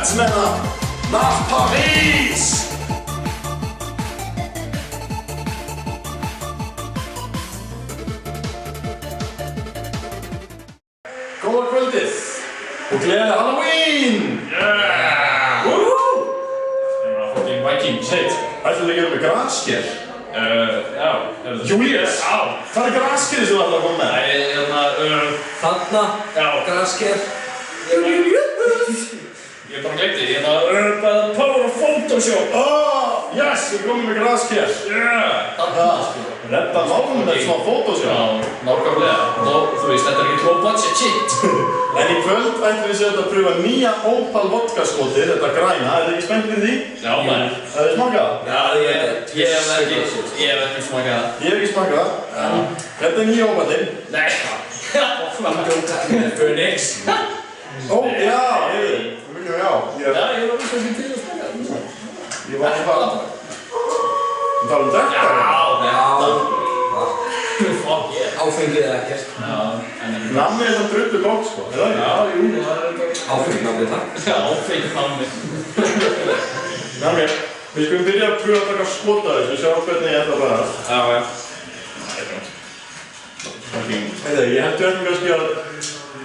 Landsmänner nach Paris! Góða kvöldið og gleðileg Halloween! Yeah! Woohoo! Fucking Vikings, heit. Ætlum við að gera með grasker? Já. Júlíus! Já. Hvað er graskerið sem þú ætlar að koma með? Þarna, Já. grasker. Ég bara glemdi, bara Power of Photoshop. Yes, við komum með grasker. Yeah! Redda málum með smá Photoshop. Já, nákvæmlega. Þú veist, þetta er ekki low budget shit. En í kvöld ætlum við sér að pröfa nýja Opal vodka skotið, þetta græna. Er þið ekki spennt fyrir því? Já, maður. Það er smakað? Já, ég hef ekki smakað það. Ég hef ekki smakað það. Þetta er nýja Opalinn. Nei. Phoenix. Ó, já, já. Já, ég var ekki til að smaka það. Ég var að fara. Þú talar um þetta? Fuck yeah. Áfengið eða ekkert. Nammi er það drullu gott, sko. Er það ekki? Já, jú, það er þetta. Áfengið námið takk. Já, áfengið námið. Nammi, við skulum byrja að pröfa að taka skota þessu, sjá hvernig ég ætla að fara. Já. Heiði, ég held ekki kannski að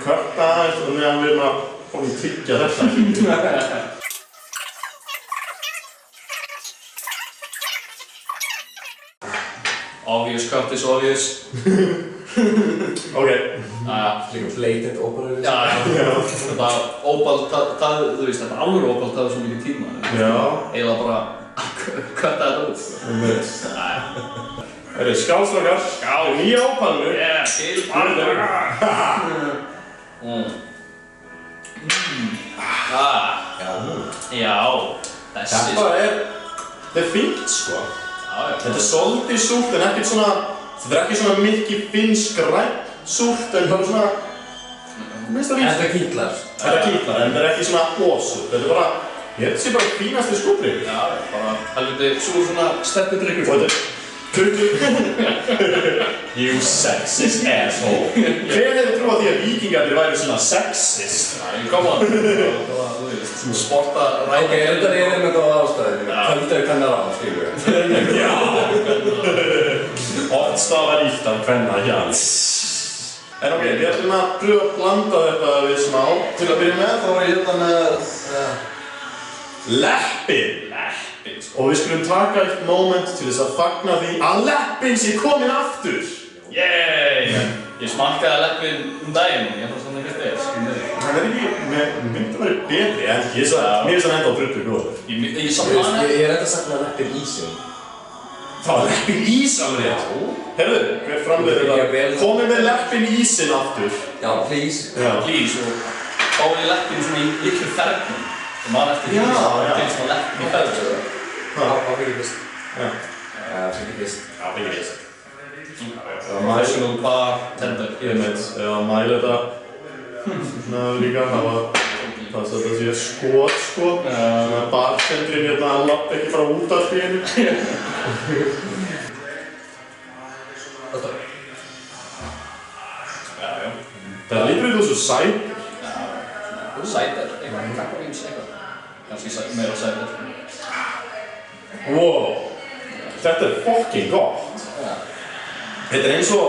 kvarta aðeins og meðan við erum að fórum tryggja þetta. Obvious cut is obvious. Ok. Líka blatant Opal. Já. Þetta Opal, þú veist, þetta alveg Opal taði svo mikið tíma. Já. Eða bara cutta þetta út. Það eru skálstrákar. Skál. Nýja Opalinu. Yeah, til barna. Já, þessi. Þetta er fínt, sko. Já. Þetta er svolítið súrt en ekkert svona, þetta er ekki svona mikið finnsk rætt súrt en bara svona, minnst það fínt. Þetta kýtlar. Þetta kýtlar en þetta er ekki svona ósúrt. Þetta er bara, ég held að sé bara fínasti skúrið. Já, bara helviti svo svona steppudrykkur. Og þetta er 20. You sexist asshole. Hver hefði trúið því að víkingarnir væri svona sexist? Come on. Þú veist, sporta ræði. Ok, þetta er einmitt á ástæðinu. Kvöldaðu kannar á, skilur við. Já. Oft stafar illt af kvenna hjans. En ok, við ætlum að pröfa að blanda þetta við smá. Til að byrja með þá er ég hérna með leppin. Og við skulum taka eitt moment til þess að fagna því að leppin sé komin aftur. Yey! Ég smakkaði leppin daginn og ég fannst hann eitthvað steg. Það er ekki, mér myndi að vera betri en mér finnst hann enda á drullu góður. Ég samla hann Ég er þetta að sakna leppin ísum. Það var leppin ís alveg. Herðu, hver framleiðir þetta? Komið með leppin ísinn aftur. Já, please. Please og fáið leppin svona í litlu fergnum. Og maður eftir því til svona leppin í fergnum. Áfengið fyrst. Já. Áfengið fyrst. Áfengið fyrst. Professional bartender. Ég veit, ef að mæla þetta svona líka hafa það að þetta sé skot, sko. Svona bartendurinn hérna, hann lappa ekki bara út af hrínu. Þetta. Já. Það lítur út þessu sæt. Sæter, eitthvað, kakkavíns, eitthvað. Kannski meira sæter. Wow, þetta er fucking gott. Þetta er eins og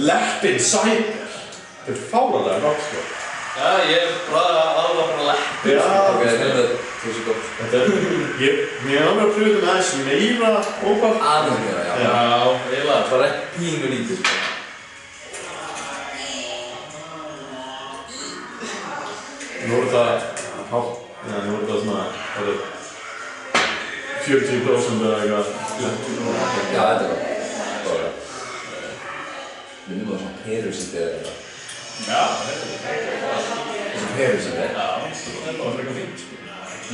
leppin sæter. Þetta er fáránlega gott, sko. Já, ég aðra bara leppin. Já, Ok, þetta er þessi gott. þetta er, mér er alveg að pröfa með aðeins meira Opal. Aðeins meira, já. Já, eiginlega. Það var ekki pínu lítið, sko. Nú er það hátt, já, nú er það svona, það er 40% eða eitthvað. Já, þetta er gott. Minnum það svona perusíti eða eitthvað. Já, þetta er Þessi perusíti. Já, þetta er bara frekar fínt, sko.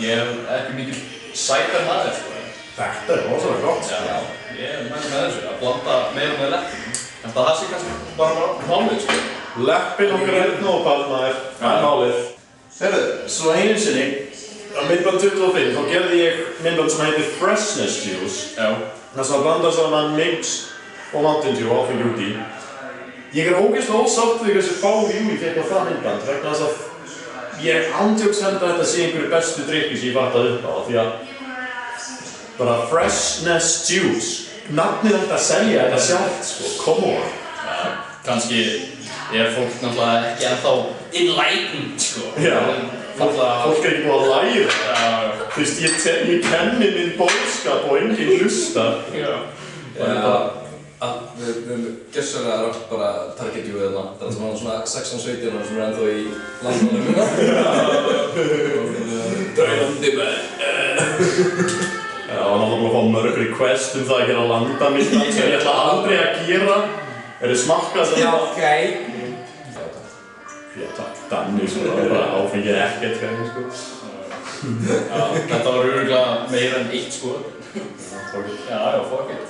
Ég hef ekki mikið sætar maður, sko. Þetta er rosalega gott, sko. Já, ég er með þessu, að blanda meira með leppin. En það sé kannski bara málið, sko. Leppin okkar er Opal, maður. Það er málið. Herðu, svo einu sinni, á myndband 25, þá gerði ég myndband sem heitir Freshness Juice. Já. Það sem að blanda saman Mix og Mountain Dew og áfengi út í. Ég er ógeðslega ósátt við hversu fá view ég fékk á það myndband vegna þess að ég ándjóks held að þetta sé einhverju bestu drykki sem ég fattaði upp á því að bara freshness juice, nafnið þetta að selja þetta sjálft sko, come on. Já, kannski fólk náttúrulega ekki ennþá enlightened sko. Já, fólk ekki búið að læra. Þú veist, ég kenni minn boðskap og enginn hlustar. Við höfum gjössalega bara targetjúið þarna. Það svona 16-17 ára sem ennþá í landmannum. Dröðandi með. Já, og náttúrulega búið að fá mörg request það að gera landamyndan sem ég ætla aldrei að gera. Þið smakkað sem Já, ok. Já, takk, Danni, sko, það bara áfengið ekkert fyrir sko. Já, þetta var örugglega meira en 1 sko. Já, fuck it.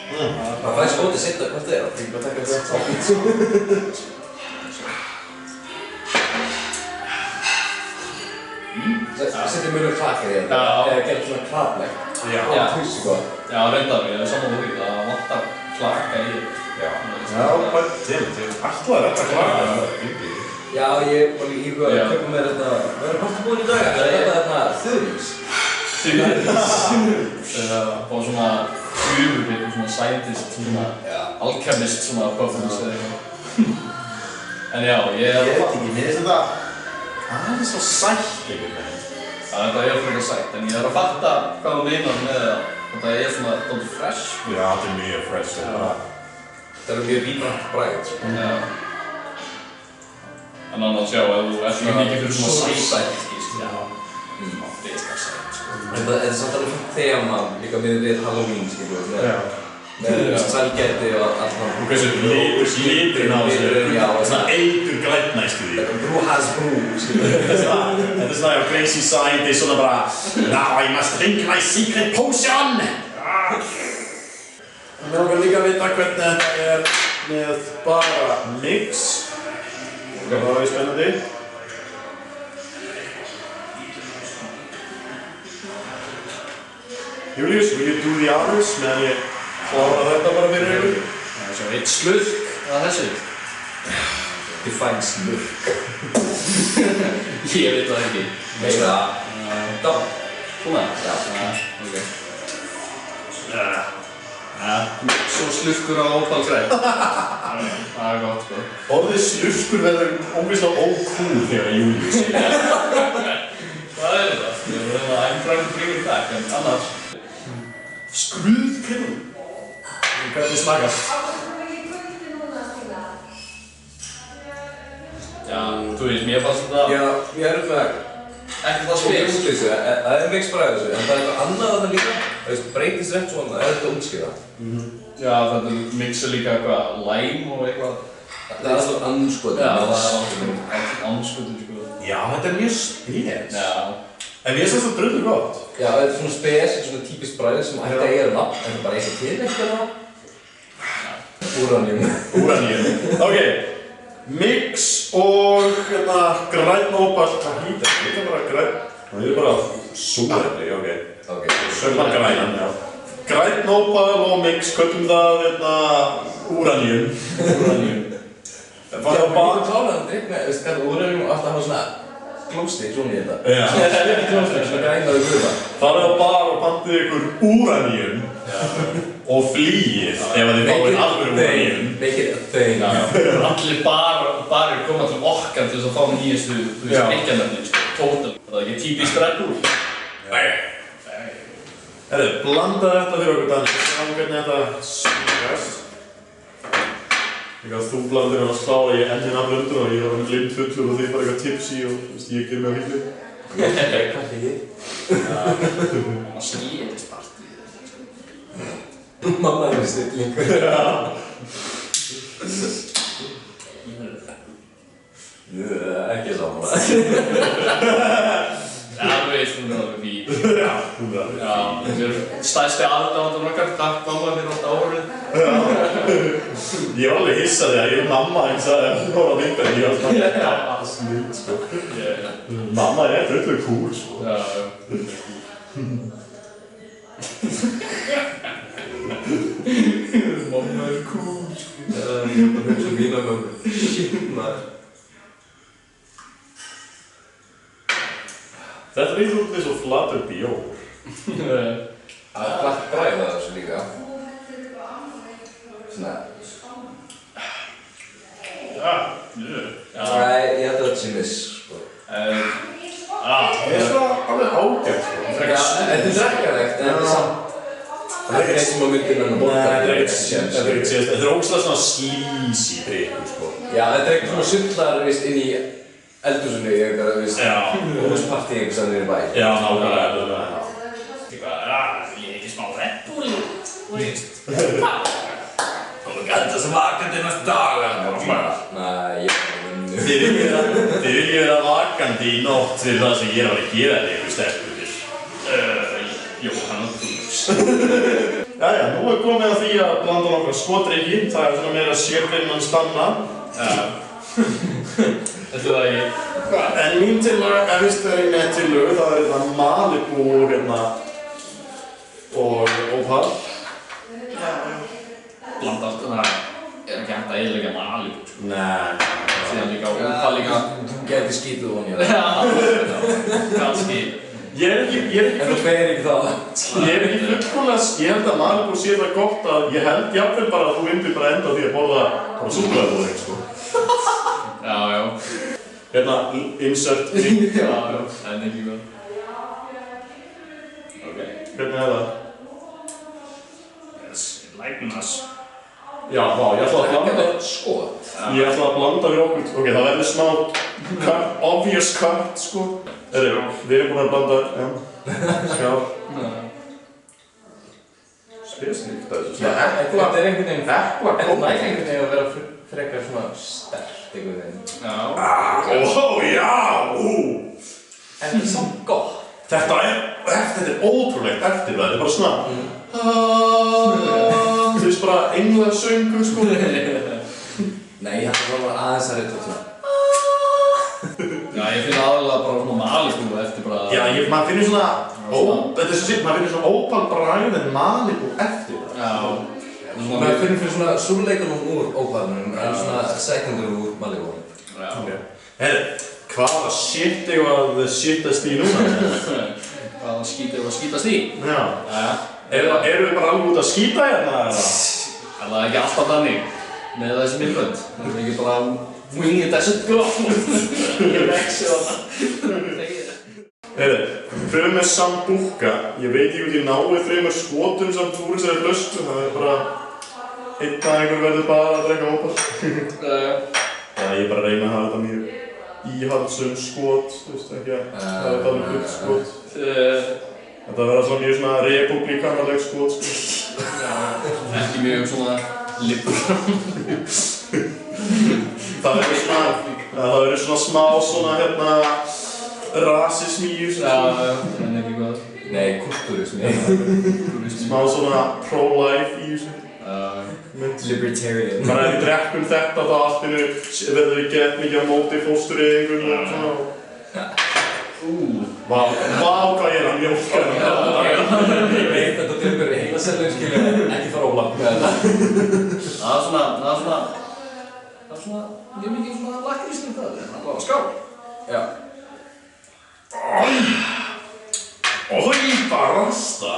Það fæði skótið seinna, hvert það? Ég bara taka þetta áfengt. Setjum mjög klakið í þetta, eða gerðum svona klapleg. Já, reyndar, ég sammála því, það vantar klaka í þetta. Já, hvað til? Þið ætlaði þetta klaka. Já, ég var líka íhuga að kaupa mér þetta, við erum partí búin í dag, það er þetta þurrings. Það var svona hugubit, svona scientist, svona alchemist, svona performance eða eitthvað. En já, ég veit ekki, mér finnst þetta aðeins svo sætt einhvern veginn. Já, þetta frekar sætt, en ég að fatta hvað þú meinar með það. Þetta svona dálítið fresh. Já, þetta er mjög fresh. Það mjög vibrant bragð. Já. En annars sjá, ef þú ert mjög mikið fyrir svona sætt, já. Það er sætt, sko. Þetta er samt alveg fyrir þema, líka við Halloween, skilur. Með sælgæti og allt hann. Og hversu liturinn á þessu, svona eitur grænt næstu því. Brew has brew, skilur. Þetta er svona crazy scientist, svona bara Now I must drink my secret potion! Mér langar líka að vita hvernig þetta er með bara mix. Það var spennandi. Julius, will you do the honors meðan ég klára þetta bara fyrir ykkur? Það er svo eitt slurk að þessu. Define slurk. Ég veit það ekki. Meira dám. Svona? Já. Ok. Svo slurkur á ópalgræn. Það er gott sko. Orðið slurkur verður ógeðslega ókúl þegar Julius segir það. Hvað er þetta? I'm trying to bring it back, en annars. Skruðkrem. Hvernig smakast? Já, þú veist, mér fannst þetta. Já, ég er með ekki það spes. Það er mix bragð þessu, en það er eitthvað annað þarna líka. Það veist, breytist rétt svona, er þetta útskýra? Já, þetta mixar líka eitthvað lime og eitthvað. Það er alltaf andskotin. Já, það er alltaf andskotin, sko. Já, þetta er mjög spes. Já. En ég finnst þetta drullu gott. Já, þetta er svona spes, svona típist bragð sem ætti að eiga nafn, en það er bara eitthvað til eitthvað nafn. Úraníum. Ok. Mix og grænn ópall. Hvað hýtar þetta? Þetta er bara grænn. Það er bara súrefni, ok. Svona grænan, já. Grænn ópall og mix, köllum það úraníum. Það er bara kláraðan drikk með, veist hvað, úraníum og alltaf hafa svona glóstig svona í þetta. Já. Svona styrk glóstig, svona grænaði guða. Það er bara að pantið ykkur úraníum og flýið ef þið fáið alveg úraníum. Make it a thing. Allir barir koma til okkar til þess að fá nýjastu, þú veist, reykjanöfnin, sko, total. Það er ekki típist Red Bull. Nei. Herru, blanda þetta fyrir okkur, Danni. Sjá hvernig þetta smakast. Þú blandir hann að slála í ennin af blöndur og ég var hann glimt fullur og þið bara eitthvað tipsy og ég ger mig á hillu. Kannski ekki. Það skýtist partí. Mamma er stilling. Ekki saman. Já, þú veist, hún er alveg fín. Já, hún er alveg fín. Já, þessi er stærsti aðdáðan okkar. Takk mamma fyrir allt árið. Ég var alveg hissað þegar ég mamma eins að hún var á myndinni. Ég var svona, já, snill, sko. Mamma er drullu cool, sko. Já. Mamma er cool, sko. Ég er bara hugsa mína mömmu. Shit, maður. Þetta er eitthvað eins og flatur bjór. Það er glatt bragð af þessu líka. Svona... Nei, ég held að þetta sé miss, sko. Það er svona alveg ágætt, sko. Já, þetta er drekkarlegt, en þetta er samt... Það er ekki eitt sem á myndinu en að borta. Nei, þetta er ekkert síðast. Þetta er ógeðslega svona sleazy drykkur, sko. Já, þetta er eitthvað svona sullar, veist, inn í eldhúsinu í eitthvað, veist, húspartí einhvers staðar niðri í bæ. Já, nákvæmlega, þetta er það. Eitthvað, ég ekki smá Red Bull, þú veist. Komum gæta sem vakandi næstu daga. Nei, ég er ekki Þið viljið vera vakandi í nótt fyrir það sem ég var að gera þig ykkur stelpur. Jóhann og Þús. Jæja, nú er komið að því að blanda nokkra skotdrykki. Það er svona meira sérgreinan stanna. Þetta er það ekki. En mín tillaga, ef við stöðum með tillögu, það er þetta Malibu og Opal. Blanda allt, það er ekki hægt að eyðileggja Malibu. Nei. Síðan líka Opal líka. Þú gæti skítið von í það. Já, kannski. Ég er ekki En þú beir ekki það. Ég er ekki fullkomlega, ég held að Malibu sé það gott að ég held jafnvel bara að þú myndir bara enda á því að borða súkkulaðibúðing, sko. Já. Hérna, insert link. Já, en ekki góð. Ok. Hvernig er það? Yes, læknas. Já, vá, ég ætla að blanda. Skot. Ég ætla að blanda fyrir okkur. Ok, það verður smá obvious cut, sko. Við erum búin að blanda, já. Skál. Spesnýkt að þessu. Þetta er einhvern veginn þetta er einhvern veginn að vera frekar svona sterkt einhvern veginn. Já. Já! En þetta er samt gott. Þetta er ótrúlegt eftir það. Þetta er bara svona... Þú veist bara englasöngur, sko. Nei, ég hætti að vera aðeins að reyta svona. Já, ég finn aðalega bara svona Malibu eftir bara... Já, maður finnir svona... Þetta er svo síðan, maður finnir svona Opal bragð en Malibu eftir það. Já. Maður finnir fyrir svona súrleikunum úr Opalunum en svona sekundur úr Malibu. Já. Herri, hvaða shit eigum að shitast í núna? Hvaða skít eigum að skítast í? Já. Erum við bara alveg út að skýta hérna? Það er ekki alltaf þannig með þessi myndbönd. Það er ekki bara wing it as it goes. Ég vexi á það. Heyrðu, pröfum með Sambuca. Ég veit ekki hvort ég nái þreymur skotum samt úr þessari flösku. Það er bara... Einn dagur verður bara að drekka Opal. Já, ég er bara að reyna að hafa þetta mjög íhaldsum skot, þú veist ekki að hafa þetta alveg fullt skot. Þetta verður svona mjög svona republikanaleg skot, sko. Já, ekki mjög svona liberal. Það verður svona smá svona hérna rasismi í þessu. Já, en ekki góð. Nei, kultúrismi. Smá svona pro-life í þessu. Libertarian. Bara ef við drekkum þetta þá allt innu verður við gett mikið á móti fóstureyðingum og svona. Vá, hvað ég er að mjólka hérna. Ég veit að þetta tekur heila selin, skilja, ekki fara óblank með þetta. Það er svona mjög mikið svona lakrísning það, en það bara skál. Já. Ói, barasta.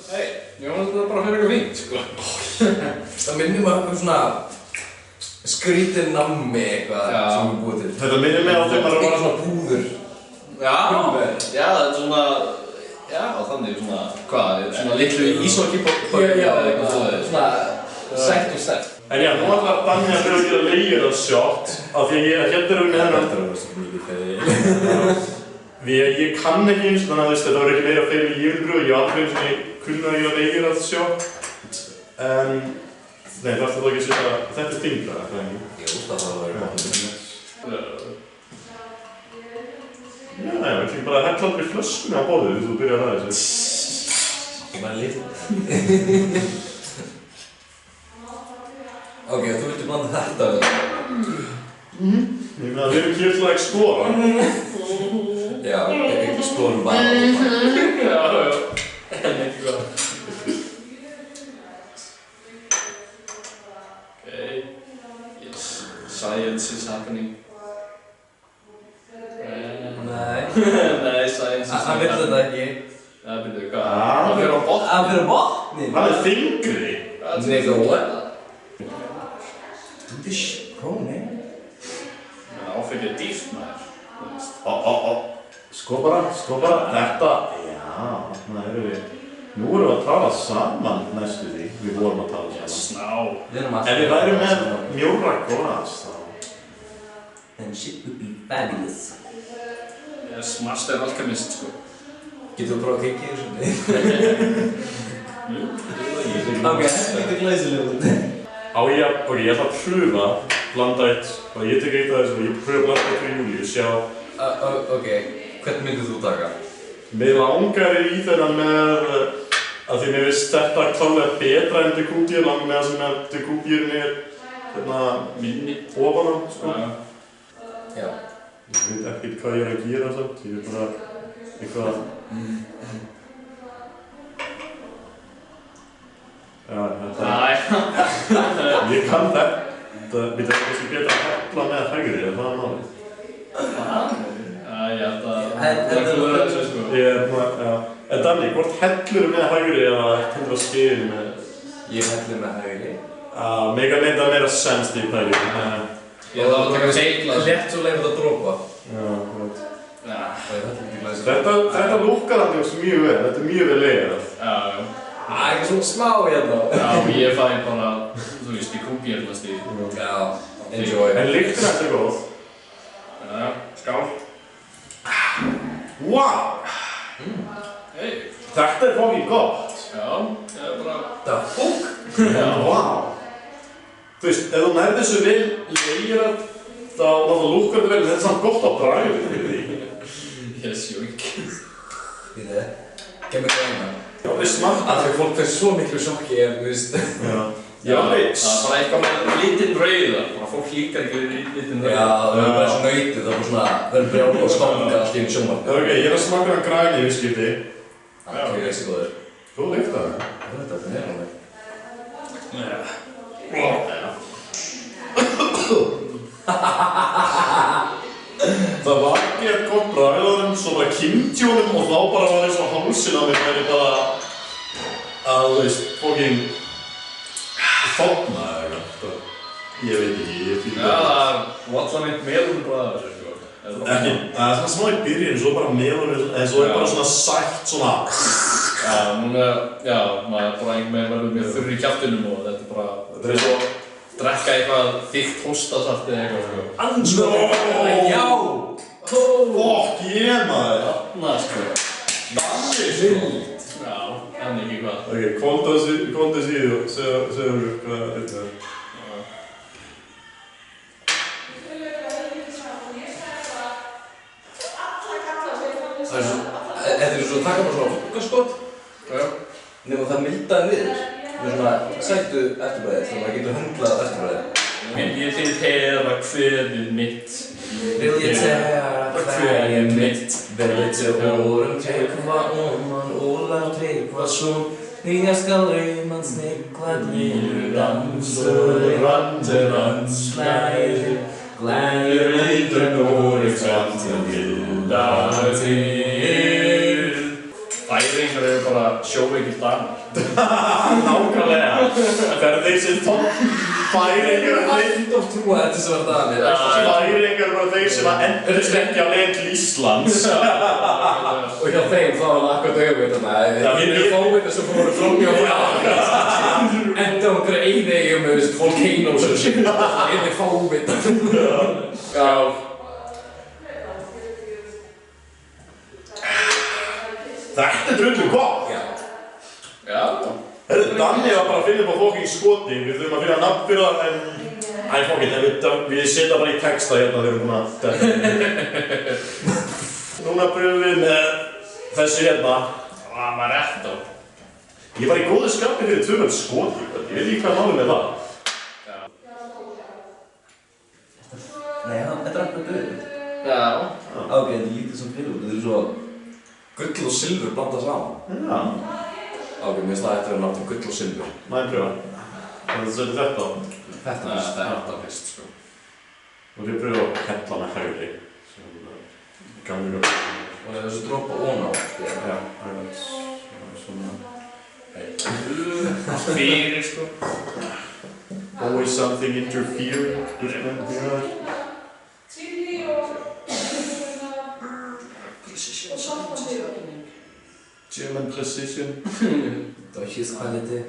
Hei, ég vona að þetta bara fyrir eitthvað fínt, sko. Það minnir maður eitthvað svona skrítið nammi eitthvað sem við búið til. Þetta minnir mig á þegar maður Bara svona púður. Já, þetta er svona, já, þannig svona, hvað, svona litlu íshokkey-bolla eða eitthvað svoleiðis. Svona sætt og sterkt. En já, nú ætlar Danni að byrja að gera layered shot af því að hérna erum við hennar. Þetta var svo mikið feðið. Ég kann ekki eins og þannig að þetta var ekki meira feil í yfirbröðu. Ég var aldrei eins og ég kunni að gera layered shot. Nei, það ætti þá ekki að setja, þetta er þingra, það er ekki? Jú, það var verið báðið. Já, ég veit ekki bara að hella aldrei flöskunni á borðið þegar þú byrjar að ræða þessu. Ég var lítið. Ok, þú viltu blanda þetta við? Ég meina, við erum hér til að explora. Já, explorum bara. Já, en ekki góð. Okay, yes, science is happening. Nei, science. Hann vill þetta ekki. Það byrjuðu hvað? Hann fyrir á botni. Hann fyrir á botni? Hann þyngri. Nei, what? Dude, this shit, bro, man. Áfengið dýrt maður. Sko bara. Þetta. Já, þarna erum við. Nú erum við að tala saman næstu því. Við vorum að tala saman. Sná. Ef við værum með mjólra glas, þá... Then shit would be fabulous. Yes, master alchemist, sko. Getur þú prófað að kekki þessu? Ok, þetta er glæsilegur. Ok, ég ætla að pröfa blanda eitt. Ég tek eitt af þessu og ég pröfa blanda eitt fyrir Júlíu, sjá. Ok, hvern myndið þú taka? Mér langar í þennan með að því mér finnst þetta klálega betra en Decoupier, langar með það sem að Decoupierin hérna minni ofan á, sko. Já. Ég veit ekkert hvað ég að gera samt, ég er bara eitthvað... Já, þetta... Ég kann þetta, mér finnst kannski betra að hella með hægri, er það málið? Ég held að klúðra þessu, sko. Já. En Danni, hvort hellur með hægri eða heldur að skeiðin með... Ég hellir með hægri. Mega mynda meira sens í pæli. Ég þarf að taka seigla. Létt svo leið að dropa. Já, veit. Þetta lúkkar hann mjög vel, þetta er mjög vel leiðið. Já. Ekki svona smá hérna. Já, ég fæ bara, þú veist, Decoupier-stíl. Já, enjoy. En lyktin þetta er góð. Já, skál. Wow! Hey. Þetta er fucking gott. Já, ég er bara... The fuck? Já. Wow! Þú veist, ef þú nærð þessu vel leirað, þá náttúrulega lúkkar þetta vel, en þetta er samt gott á bragðið fyrir því. Yes, jók. Við það, kemur græna. Já, við smakka. Af því fólk fær svo miklu sjokki ef, þú veist. Já, veist. Það er bara eitthvað með lítinn rauða. Bara fólk líkar ekki við lítinn rauða. Já, það er bara svo nautið, það er bara svona, verður brjál og stanga allt í einu sjónvarpi. Ok, ég er að smakka hann græni í viðskipti. Það er ekki þessi góður. Þú lyktar það? Þetta er alveg. Það var ekki eitthvað gott bragðaðum, svo bara kimtjónum og þá bara var eins og hálsinn á mér væri bara að, þú veist, fokkin þorna eða eitthvað. Ég veit ekki, ég fíla það. Já, það er allar meitt melun bragð þessu, sko. Ekki, það er svona smá í byrjun, svo bara melun, en svo er bara svona sætt svona... Já, núna, já, maður bara einhvern veginn verður mjög þurr í kjaftinum og þetta er bara... Þetta er svo... Drekka eitthvað þykkt hóstasalt eða eitthvað, sko. Andskóð! Já! Fokk ég maður! Þarna, sko. Danni, sko! Já, en ekki hvað. Ok, kvonta síðu, segðu hvað þetta er. Þetta er svo að taka bara svona fólkaskott. Já. Nefnum það mildaði niður. Með svona sættu eftirbræði, þannig að maður getur höndlað eftirbræði. Viljið þið heyra kveðið mitt? Viljið heyra kveðið mitt? Viljið vorum Tryggva Óman, Ólaf Tryggvason. Nýja skal rauman snigla glíður, randur slæðir. Glæður leikur Nóri framtíð vilda til. Færingar eru bara sjóveikir dagar. Nákvæmlega! Það eru þeir sem færingar Ég ætti of trúa þetta sem var Danir. Færingar eru bara þeir sem endurist ekki á leið til Íslands. Og hjá þeim þá var það akkurat auðvitað. Hinn eru fávitar sem fóru framhjá frá. Enda okkur einegum með volcanoes og shit. Hinn eru fávitar. Já. Þetta er drullu gott! Já. Herru, Danni var bara að finna upp á fokking skoti. Við þurfum að finna nafn fyrir það, en... Æ, fokkin, við setja bara í texta hérna þegar við erum búin að detta. Núna pröfum við með þessu hérna. Amaretto. Ég var í góðu skapi fyrir tvöfald skoti, ég veit ekki hvað málið með það. Nei, þetta er akkurat auðvitað. Já. Ok, þetta lítið sem fyrir út. Þetta er svo... Gull og silfur blandað saman. Já. Ok, mér finnst það eftir að nátt gull og silfur. Næ, pröfa. Þannig að setja þetta á. Þetta fyrst, sko. Og við pröfum að hella með hægri. Gamlega. Og það er þessu droppa ofan á. Já, svona. Allt fyrir, sko. Always something interfering. German precision. Deutsches quality.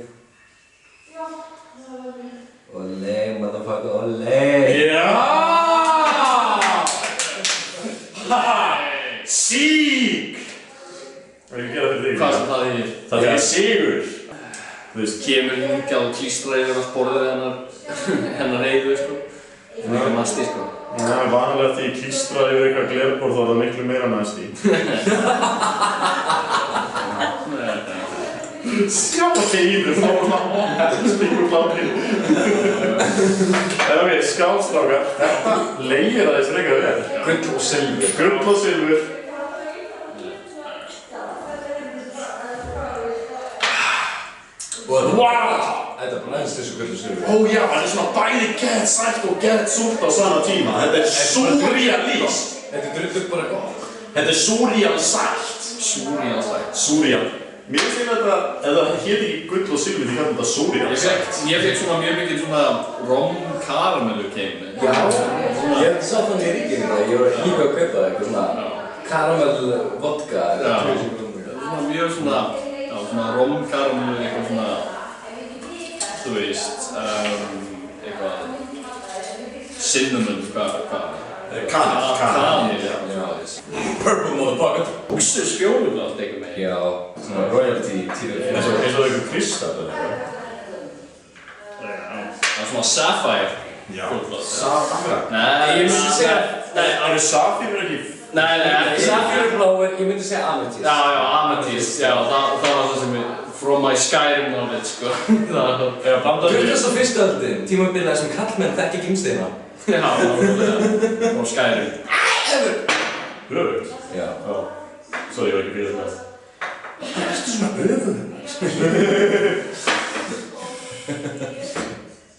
Olé, motherfucker, olé! Ja! Haha! Sík! Hvað er að gera fyrir þig? Hvað sem það þýðir? Það er sigur! Þú veist, Kemur hingað og klístrar yfir allt borðið hennar heiðu, sko. Mikið masti, sko. Já, vanalega því ég klístra yfir eitthvað glerborð þá er það miklu meira næst í. Sjá ekki í þér, þá var svona spíkur hlátri. Ok, skálstrákar. Þetta leigir aðeins frekar vel. Gull og silfur. Gull og silfur. Wow! Þetta blæðist þessu gull og silfur. Ó já, þetta er svona bæði gett sætt og gett súrt á sama tíma. Þetta er súrrealíst. Þetta er drulluð bara gott. Þetta er súrrealsætt. Súrreal. Mér finnst þetta, ef það héti ekki gull og silfur, því kallar þetta súrrealsætt. Ég fekk svona mjög mikið svona rom-karamellu keimi. Já, ég sá þannig í ríkinu það. Ég var líka að kaupa eitthvað svona karamell vodka. Svona mjög svona, já, svona rom-karamellu, eitthvað svona, þú veist, eitthvað cinnamon, hvað? Kanil, já. Purple motherfucker. Luxus fjólublað tekur mig. Já, svona royalty tíður. Eins og eitthvað kristall eða eitthvað. Það er svona sapphire fjólublað. Sapphire? Nei, Ég myndi segja... Nei, Alveg sapphire er ekki... Nei, ekki Sapphire-bláir, ég myndi segja amethyst. Já, amethyst, já, það var það sem er from my Skyrim knowledge, sko. Eða blandað við... 21. öldin, tímabilið sem kallmenn þekki gimsteina. Já, náttúrulega, from Skyrim. Öfugt? Já. Sorry, ég var ekki fyrir það. Ertu svona öfugur?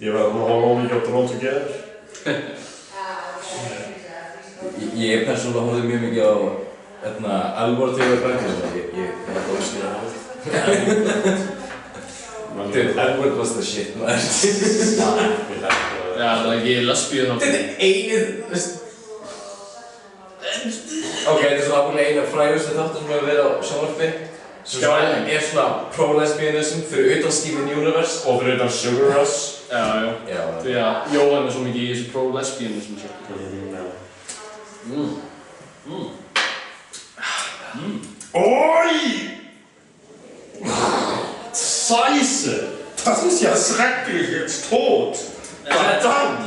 Ég var að horfa mikið á Drawn Together. Ég persónulega horfði mjög mikið á Alvor TV bækur. Ég er að góðskýra það. Dude, Alvor was the shit, maður. Já, það er ekki lesbíun á... Þetta er einið, veist... Ok, þetta er svona ábúinlega eina frægustu þáttur sem hefur verið á sjónvarpi. Sem er svona pro-lesbianism fyrir utan Steven Universe. Og fyrir utan Sugar Rush. Já. Því að Jóhann er svo mikið í þessu pro-lesbianism. Oj! Scheiße! Das ist ja schrecklich, jetzt tot! Verdammt!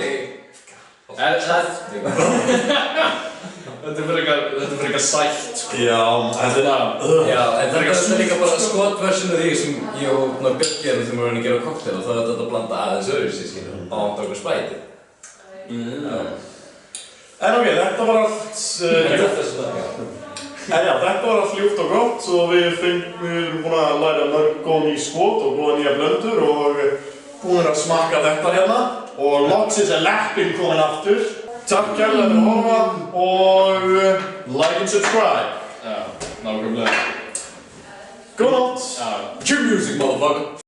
Þetta er fyrir eitthvað sætt, sko. Já, þetta er... Já, en þetta er líka bara skotversjonu því sem ég og Björn gerum þegar við erum að gera kokteil og þá er þetta að blanda aðeins öðruvísi, skilur, á okkur spæti. En ok, þetta var allt... Þetta var allt ljúft og gott og við erum búin að læra mörg góð ný skot og góða nýja blöndur og búin að smakka þetta hérna og loksins er leppinn komin aftur. Takk kærlega fyrir að horfa og like and subscribe. Já, nákvæmlega. Góð nótt! Cue music, motherfucker!